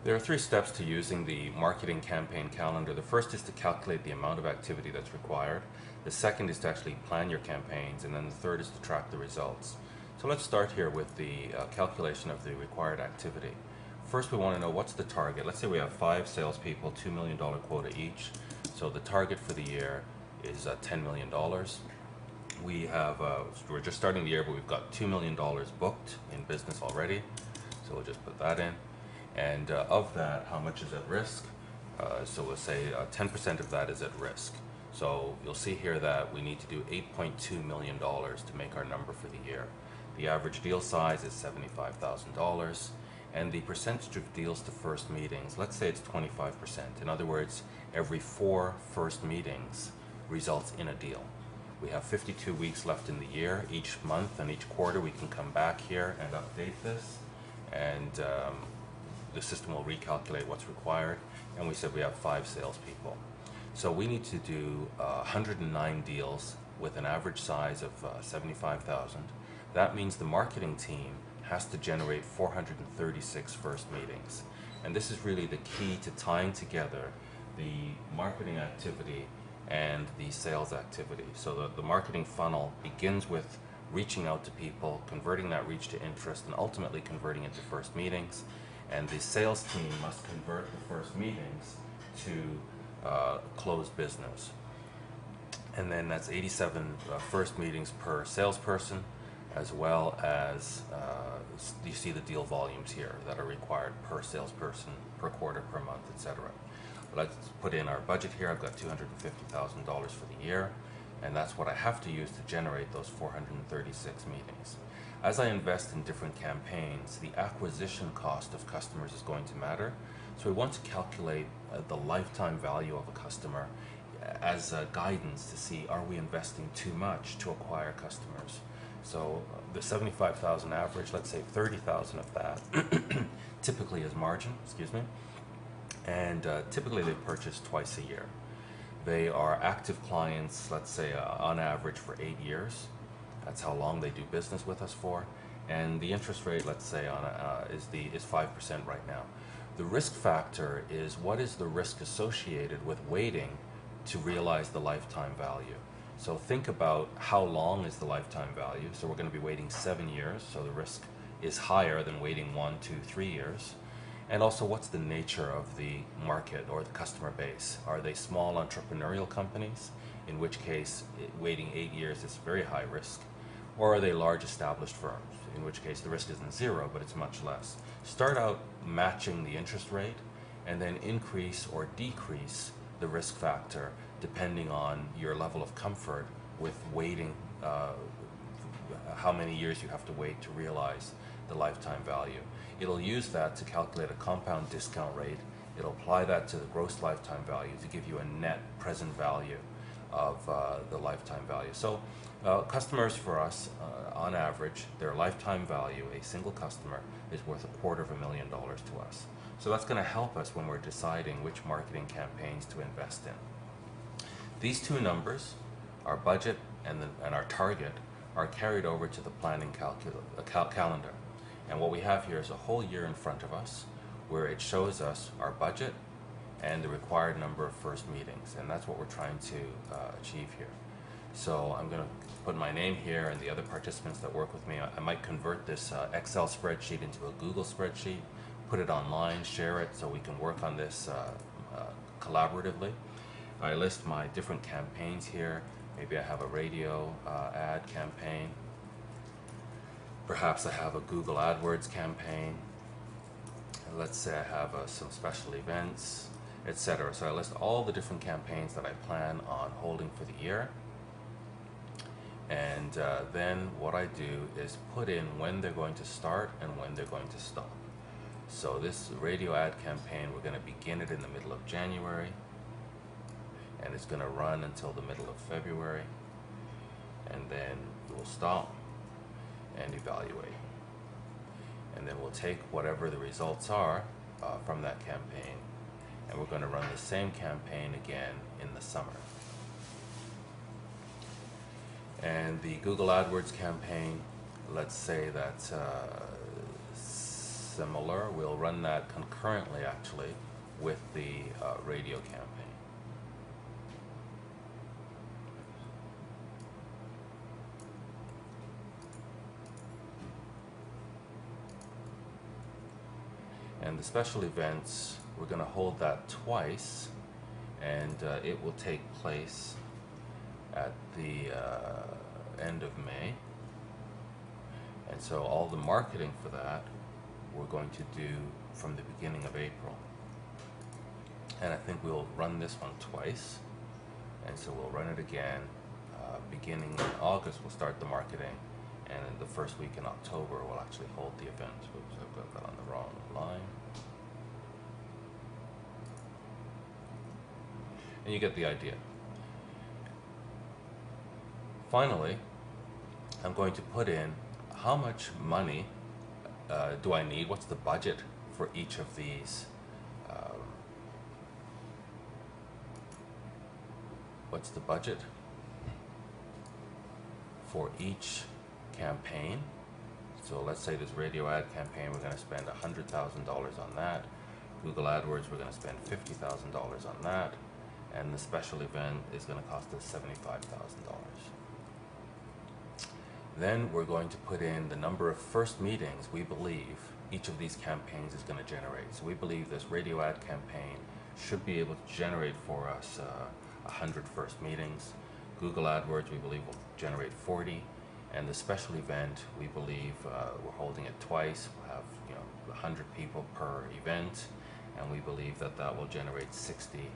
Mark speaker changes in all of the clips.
Speaker 1: There are three steps to using the marketing campaign calendar. The first is to calculate the amount of activity that's required. The second is to actually plan your campaigns, and then the third is to track the results. So let's start here with the calculation of the required activity. First, we want to know what's the target. Let's say we have 5 salespeople, $2 million quota each. So the target for the year is $10 million. We're just starting the year, but we've got $2 million booked in business already. So we'll just put that in. And of that, how much is at risk? So we'll say 10% of that is at risk. So you'll see here that we need to do $8.2 million to make our number for the year. The average deal size is $75,000. And the percentage of deals to first meetings, let's say it's 25%. In other words, every 4 first meetings results in a deal. We have 52 weeks left in the year. Each month and each quarter we can come back here and update this. And the system will recalculate what's required, and we said we have 5 salespeople. So we need to do 109 deals with an average size of 75,000. That means the marketing team has to generate 436 first meetings. And this is really the key to tying together the marketing activity and the sales activity. So the marketing funnel begins with reaching out to people, converting that reach to interest, and ultimately converting into first meetings. And the sales team must convert the first meetings to closed business. And then that's 87 first meetings per salesperson, as well as you see the deal volumes here that are required per salesperson, per quarter, per month, etc. Let's put in our budget here. I've got $250,000 for the year, and that's what I have to use to generate those 436 meetings. As I invest in different campaigns, the acquisition cost of customers is going to matter. So we want to calculate the lifetime value of a customer as a guidance to see, are we investing too much to acquire customers? So the 75,000 average, let's say 30,000 of that typically is margin, and typically they purchase twice a year. They are active clients, let's say on average for 8 years. That's how long they do business with us for. And the interest rate, let's say, is 5% right now. The risk factor is, what is the risk associated with waiting to realize the lifetime value? So think about how long is the lifetime value. So we're going to be waiting 7 years, so the risk is higher than waiting 1, 2, 3 years. And also, what's the nature of the market or the customer base? Are they small entrepreneurial companies, in which case waiting 8 years is very high risk? Or are they large established firms, in which case the risk isn't zero, but it's much less? Start out matching the interest rate, and then increase or decrease the risk factor depending on your level of comfort with waiting, how many years you have to wait to realize the lifetime value. It'll use that to calculate a compound discount rate. It'll apply that to the gross lifetime value to give you a net present value of the lifetime value. So customers for us, on average, their lifetime value, a single customer, is worth $250,000 to us. So that's going to help us when we're deciding which marketing campaigns to invest in. These two numbers, our budget and our target, are carried over to the planning calendar. And what we have here is a whole year in front of us where it shows us our budget and the required number of first meetings. And that's what we're trying to achieve here. So I'm going to put my name here and the other participants that work with me. I might convert this Excel spreadsheet into a Google spreadsheet, put it online, share it so we can work on this collaboratively. I list my different campaigns here. Maybe I have a radio ad campaign. Perhaps I have a Google AdWords campaign. Let's say I have some special events, etc. So I list all the different campaigns that I plan on holding for the year. And then what I do is put in when they're going to start and when they're going to stop. So this radio ad campaign, we're going to begin it in the middle of January, and it's going to run until the middle of February, and then we'll stop and evaluate. And then we'll take whatever the results are from that campaign, and we're going to run the same campaign again in the summer. And the Google AdWords campaign, let's say that similar. We'll run that concurrently, actually, with the radio campaign. And the special events, we're going to hold that twice, and it will take place at the end of May. And so all the marketing for that we're going to do from the beginning of April. And I think we'll run this one twice, and so we'll run it again beginning in August. We'll start the marketing, and in the first week in October we'll actually hold the event. Oops, I've got that on the wrong line. And you get the idea. Finally, I'm going to put in how much money do I need, what's the budget for each of these, what's the budget for each campaign. So let's say this radio ad campaign, we're going to spend $100,000 on that. Google AdWords, we're going to spend $50,000 on that. And the special event is going to cost us $75,000. Then we're going to put in the number of first meetings we believe each of these campaigns is going to generate. So we believe this radio ad campaign should be able to generate for us 100 first meetings. Google AdWords, we believe, will generate 40. And the special event, we believe, we're holding it twice. We'll have 100 people per event, and we believe that that will generate 60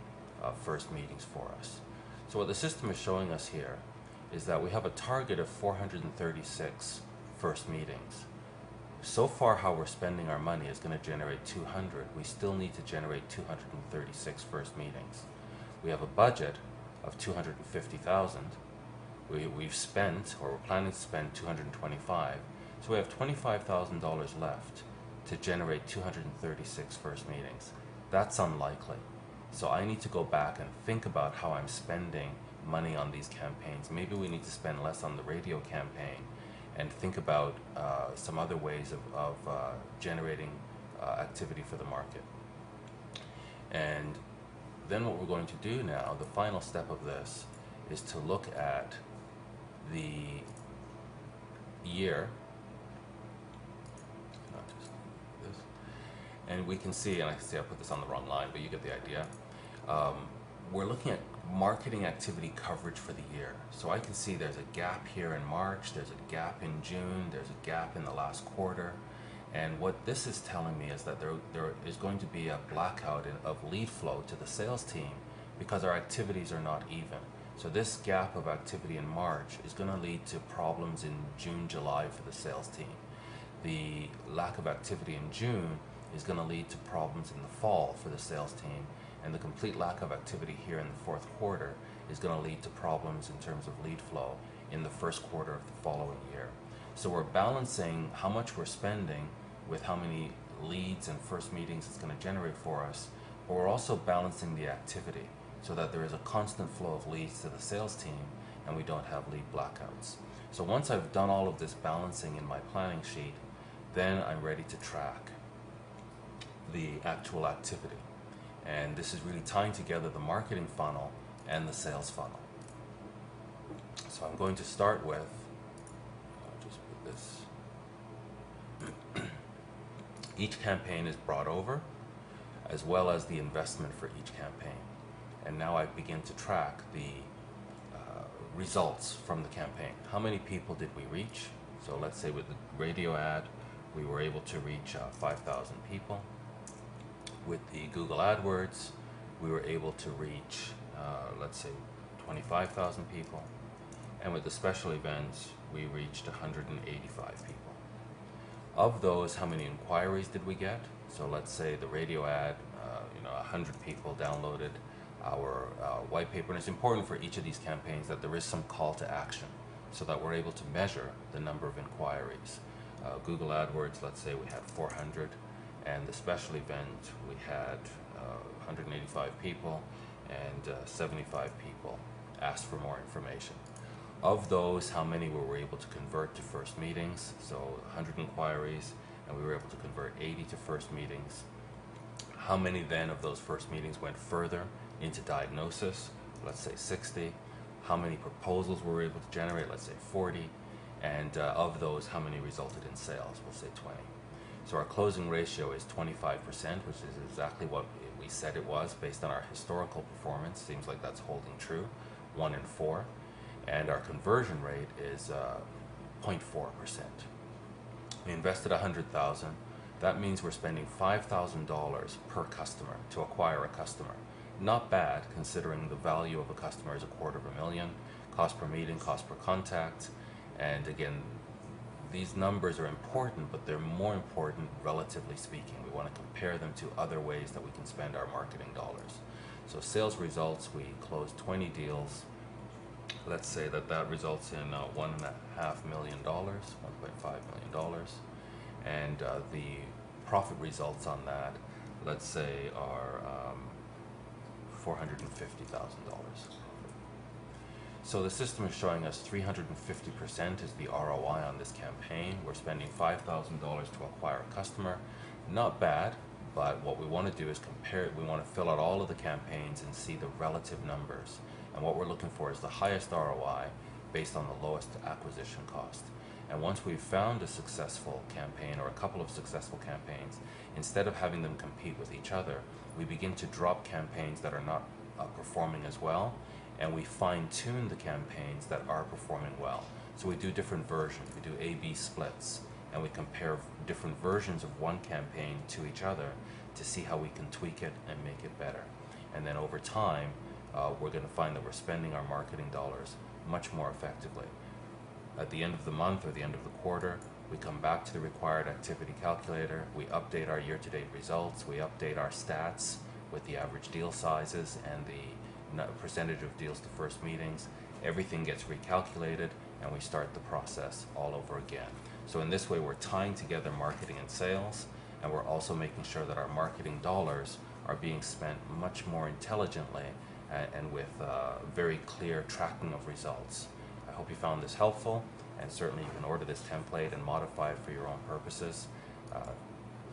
Speaker 1: first meetings for us. So what the system is showing us here is that we have a target of 436 first meetings. So far, how we're spending our money is going to generate 200. We still need to generate 236 first meetings. We have a budget of 250,000. We've spent, or we're planning to spend, 225. So we have $25,000 left to generate 236 first meetings. That's unlikely. So I need to go back and think about how I'm spending money on these campaigns. Maybe we need to spend less on the radio campaign and think about some other ways of generating activity for the market. And then what we're going to do now, the final step of this, is to look at the year, not just this, and we can see, and I can see I put this on the wrong line, but you get the idea. We're looking at marketing activity coverage for the year. So I can see there's a gap here in March, there's a gap in June, there's a gap in the last quarter. And what this is telling me is that there is going to be a blackout of lead flow to the sales team because our activities are not even. So this gap of activity in March is going to lead to problems in June, July for the sales team. The lack of activity in June is going to lead to problems in the fall for the sales team. And the complete lack of activity here in the fourth quarter is going to lead to problems in terms of lead flow in the first quarter of the following year. So we're balancing how much we're spending with how many leads and first meetings it's going to generate for us, but we're also balancing the activity so that there is a constant flow of leads to the sales team and we don't have lead blackouts. So once I've done all of this balancing in my planning sheet, then I'm ready to track the actual activity. And this is really tying together the marketing funnel and the sales funnel. So I'm going to start with, I'll just put this, each campaign is brought over, as well as the investment for each campaign. And now I begin to track the results from the campaign. How many people did we reach? So let's say with the radio ad, we were able to reach 5,000 people. With the Google AdWords, we were able to reach, let's say, 25,000 people. And with the special events, we reached 185 people. Of those, how many inquiries did we get? So let's say the radio ad, 100 people downloaded our white paper. And it's important for each of these campaigns that there is some call to action so that we're able to measure the number of inquiries. Google AdWords, let's say we had 400. And the special event, we had 185 people, and 75 people asked for more information. Of those, how many were we able to convert to first meetings? So 100 inquiries, and we were able to convert 80 to first meetings. How many then of those first meetings went further into diagnosis? Let's say 60. How many proposals were we able to generate? Let's say 40. And of those, how many resulted in sales? We'll say 20. So our closing ratio is 25%, which is exactly what we said it was based on our historical performance. Seems like that's holding true, 1 in 4. And our conversion rate is 0.4%. We invested $100,000. That means we're spending $5,000 per customer to acquire a customer. Not bad, considering the value of a customer is $250,000, cost per meeting, cost per contact. And again, these numbers are important, but they're more important relatively speaking. We want to compare them to other ways that we can spend our marketing dollars. So sales results, we closed 20 deals. Let's say that results in $1.5 million, $1.5 million. And the profit results on that, let's say, are $450,000. So the system is showing us 350% is the ROI on this campaign. We're spending $5,000 to acquire a customer. Not bad, but what we want to do is compare it. We want to fill out all of the campaigns and see the relative numbers. And what we're looking for is the highest ROI based on the lowest acquisition cost. And once we've found a successful campaign or a couple of successful campaigns, instead of having them compete with each other, we begin to drop campaigns that are not performing as well, and we fine-tune the campaigns that are performing well. So we do different versions. We do A/B splits, and we compare different versions of one campaign to each other to see how we can tweak it and make it better. And then over time, we're going to find that we're spending our marketing dollars much more effectively. At the end of the month or the end of the quarter, we come back to the required activity calculator, we update our year-to-date results, we update our stats with the average deal sizes and the percentage of deals to first meetings. Everything gets recalculated, and we start the process all over again. So in this way, we're tying together marketing and sales, and we're also making sure that our marketing dollars are being spent much more intelligently and with very clear tracking of results. I hope you found this helpful, and certainly you can order this template and modify it for your own purposes.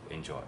Speaker 1: Enjoy.